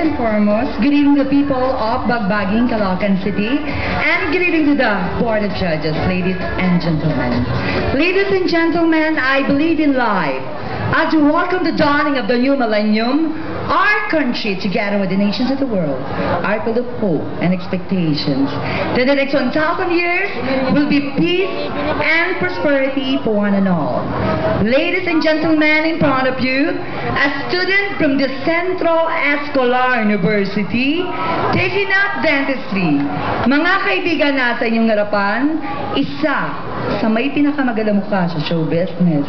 and foremost, good evening to the people of Bagbaging, Caloocan City, and good evening to the Board of Judges, ladies and gentlemen. Ladies and gentlemen, I believe in life. As we welcome the dawning of the new millennium, our country, together with the nations of the world, are full of hope and expectations that the next 1,000 years will be peace and prosperity for one and all. Ladies and gentlemen, in front of you, a student from the Central Escolar University, taking up dentistry. Mga kaibigan nasa inyong harapan, isa sa may pinakamagalang mukha sa show business.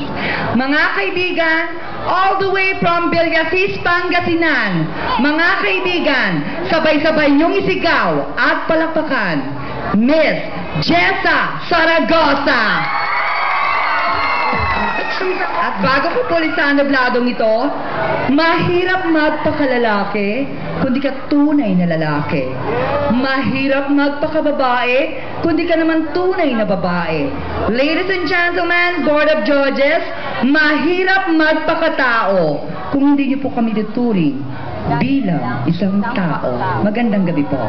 Mga kaibigan, all the way from Villasis, Pangasinan. Mga kaibigan, sabay-sabay niyong isigaw at palakpakan, Miss Jessa Saragosa. At bago ko pulisan ang bladong ito, mahirap magpakalalaki kundi ka tunay na lalaki. Mahirap magpakababae kundi ka naman tunay na babae. Ladies and gentlemen, Board of Judges, mahirap magpakatao kung hindi niyo po kami tuturing bilang isang tao. Magandang gabi po.